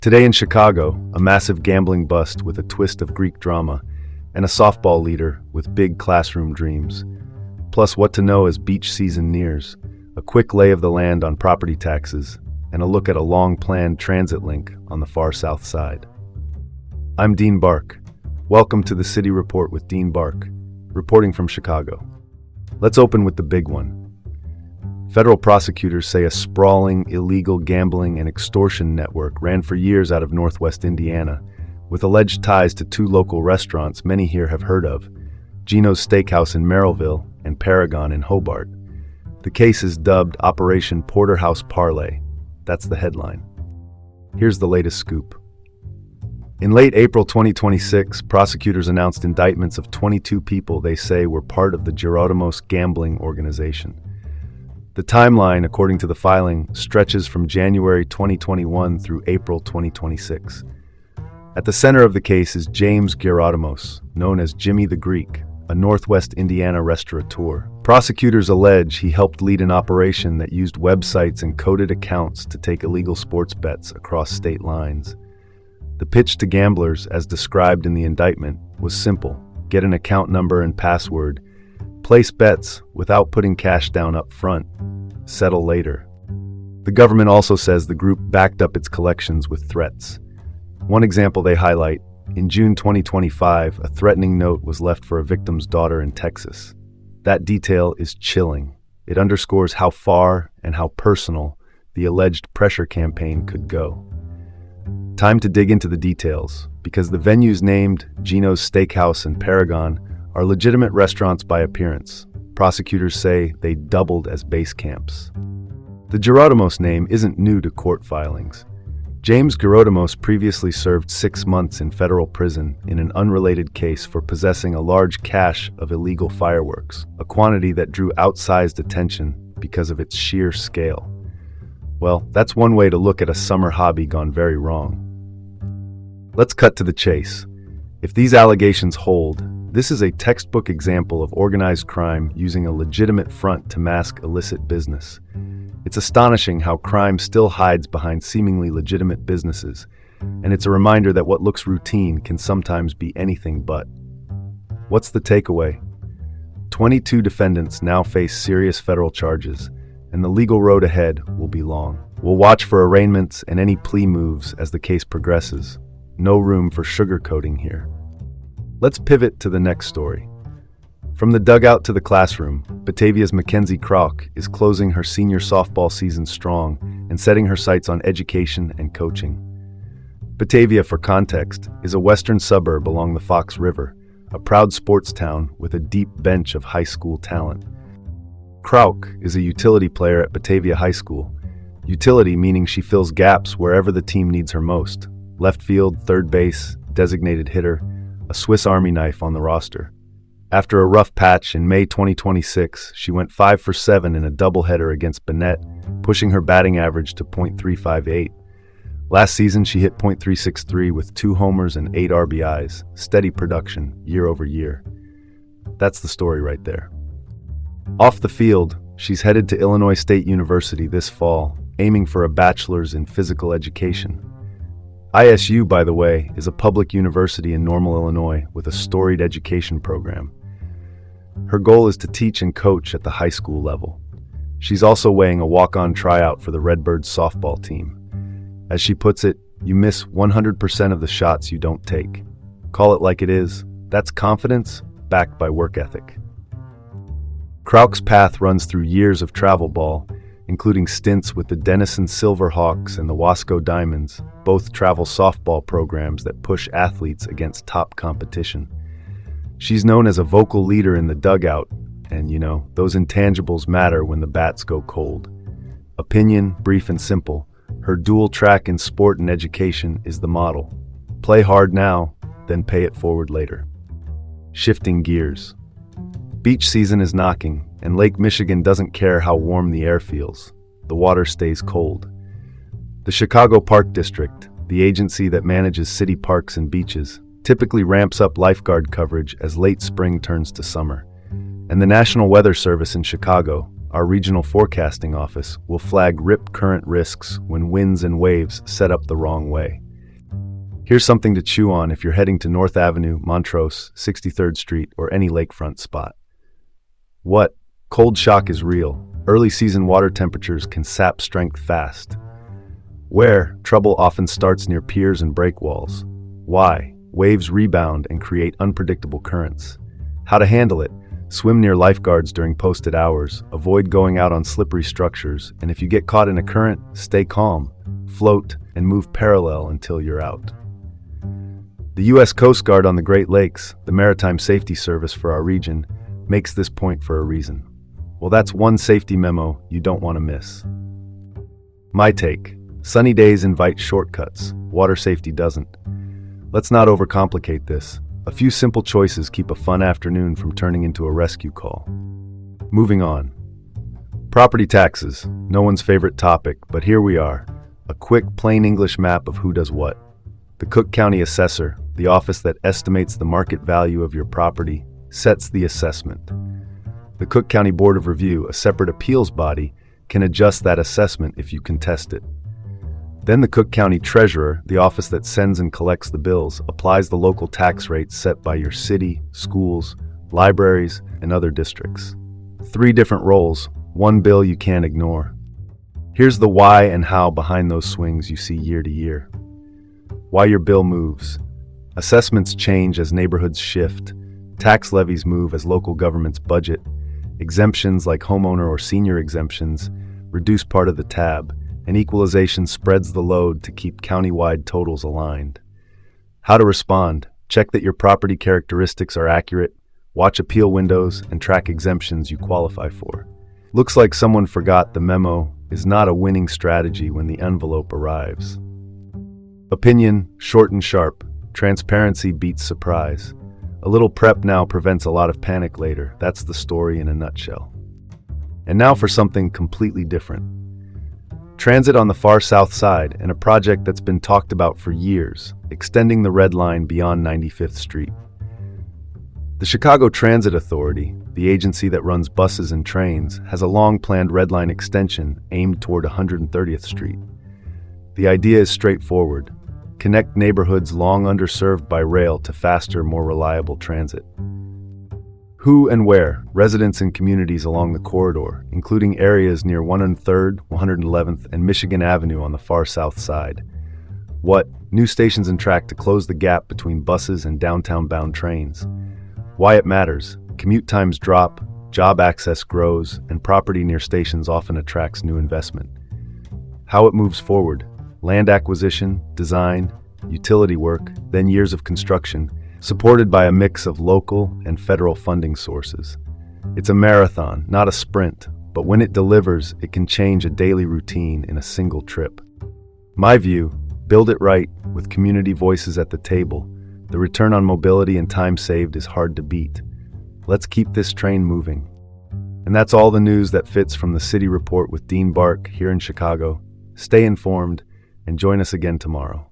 Today in Chicago, a massive gambling bust with a twist of Greek drama, and a softball leader with big classroom dreams. Plus what to know as beach season nears, a quick lay of the land on property taxes, and a look at a long-planned transit link on the far south side. I'm Dean Bark. Welcome to the City Report with Dean Bark, reporting from Chicago. Let's open with the big one. Federal prosecutors say a sprawling, illegal gambling and extortion network ran for years out of Northwest Indiana, with alleged ties to two local restaurants many here have heard of, Gino's Steakhouse in Merrillville and Paragon in Hobart. The case is dubbed Operation Porterhouse Parlay. That's the headline. Here's the latest scoop. In late April 2026, prosecutors announced indictments of 22 people they say were part of the Geronimo's gambling organization. The timeline, according to the filing, stretches from January 2021 through April 2026. At the center of the case is James Geronimos, known as Jimmy the Greek, a Northwest Indiana restaurateur. Prosecutors allege he helped lead an operation that used websites and coded accounts to take illegal sports bets across state lines. The pitch to gamblers, as described in the indictment, was simple: get an account number and password, place bets without putting cash down up front, settle later. The government also says the group backed up its collections with threats. One example they highlight: in June 2025, a threatening note was left for a victim's daughter in Texas. That detail is chilling. It underscores how far and how personal the alleged pressure campaign could go. Time to dig into the details, because the venues named Gino's Steakhouse and Paragon are legitimate restaurants by appearance. Prosecutors say they doubled as base camps. The Geronimos name isn't new to court filings. James Geronimos previously served 6 months in federal prison in an unrelated case for possessing a large cache of illegal fireworks, a quantity that drew outsized attention because of its sheer scale. Well, that's one way to look at a summer hobby gone very wrong. Let's cut to the chase. If these allegations hold, this is a textbook example of organized crime using a legitimate front to mask illicit business. It's astonishing how crime still hides behind seemingly legitimate businesses, and it's a reminder that what looks routine can sometimes be anything but. What's the takeaway? 22 defendants now face serious federal charges, and the legal road ahead will be long. We'll watch for arraignments and any plea moves as the case progresses. No room for sugarcoating here. Let's pivot to the next story. From the dugout to the classroom, Batavia's Mackenzie Kroc is closing her senior softball season strong and setting her sights on education and coaching. Batavia, for context, is a western suburb along the Fox River, a proud sports town with a deep bench of high school talent. Kroc is a utility player at Batavia High School. Utility meaning she fills gaps wherever the team needs her most. Left field, third base, designated hitter, a Swiss Army knife on the roster. After a rough patch in May 2026, she went 5 for 7 in a doubleheader against Bennett, pushing her batting average to .358. Last season, she hit .363 with 2 homers and 8 RBIs, steady production year over year. That's the story right there. Off the field, she's headed to Illinois State University this fall, aiming for a bachelor's in physical education. ISU, by the way, is a public university in Normal, Illinois, with a storied education program. Her goal is to teach and coach at the high school level. She's also weighing a walk-on tryout for the Redbirds softball team. As she puts it, you miss 100% of the shots you don't take. Call it like it is. That's confidence backed by work ethic. Kroc's path runs through years of travel ball, including stints with the Denison Silverhawks and the Wasco Diamonds, both travel softball programs that push athletes against top competition. She's known as a vocal leader in the dugout, and those intangibles matter when the bats go cold. Opinion, brief and simple, her dual track in sport and education is the model. Play hard now, then pay it forward later. Shifting gears. Beach season is knocking, and Lake Michigan doesn't care how warm the air feels. The water stays cold. The Chicago Park District, the agency that manages city parks and beaches, typically ramps up lifeguard coverage as late spring turns to summer. And the National Weather Service in Chicago, our regional forecasting office, will flag rip current risks when winds and waves set up the wrong way. Here's something to chew on if you're heading to North Avenue, Montrose, 63rd Street, or any lakefront spot. What? Cold shock is real. Early season water temperatures can sap strength fast. Where? Trouble often starts near piers and breakwalls. Why? Waves rebound and create unpredictable currents. How to handle it? Swim near lifeguards during posted hours, avoid going out on slippery structures, and if you get caught in a current, stay calm, float, and move parallel until you're out. The U.S. Coast Guard on the Great Lakes, the maritime safety service for our region, makes this point for a reason. Well, that's one safety memo you don't want to miss. My take: sunny days invite shortcuts, water safety doesn't. Let's not overcomplicate this. A few simple choices keep a fun afternoon from turning into a rescue call. Moving on. Property taxes, no one's favorite topic, but here we are. A quick, plain English map of who does what. The Cook County Assessor, the office that estimates the market value of your property, sets the assessment. The Cook County Board of Review, a separate appeals body, can adjust that assessment if you contest it. Then the Cook County Treasurer, the office that sends and collects the bills, applies the local tax rates set by your city, schools, libraries, and other districts. 3 different roles, one bill you can't ignore. Here's the why and how behind those swings you see year to year. Why your bill moves. Assessments change as neighborhoods shift. Tax levies move as local governments budget. Exemptions like homeowner or senior exemptions reduce part of the tab, and equalization spreads the load to keep county-wide totals aligned. How to respond: check that your property characteristics are accurate, watch appeal windows, and track exemptions you qualify for. Looks like someone forgot the memo is not a winning strategy when the envelope arrives. Opinion: short and sharp. Transparency beats surprise. A little prep now prevents a lot of panic later. That's the story in a nutshell. And now for something completely different. Transit on the far south side, and a project that's been talked about for years, extending the Red Line beyond 95th Street. The Chicago Transit Authority, the agency that runs buses and trains, has a long-planned Red Line extension aimed toward 130th Street. The idea is straightforward: connect neighborhoods long underserved by rail to faster, more reliable transit. Who and where? Residents and communities along the corridor, including areas near 103rd, 111th, and Michigan Avenue on the far south side. What? New stations and track to close the gap between buses and downtown-bound trains. Why it matters: commute times drop, job access grows, and property near stations often attracts new investment. How it moves forward: land acquisition, design, utility work, then years of construction, supported by a mix of local and federal funding sources. It's a marathon, not a sprint, but when it delivers, it can change a daily routine in a single trip. My view: build it right, with community voices at the table. The return on mobility and time saved is hard to beat. Let's keep this train moving. And that's all the news that fits from the City Report with Dean Bark here in Chicago. Stay informed, and join us again tomorrow.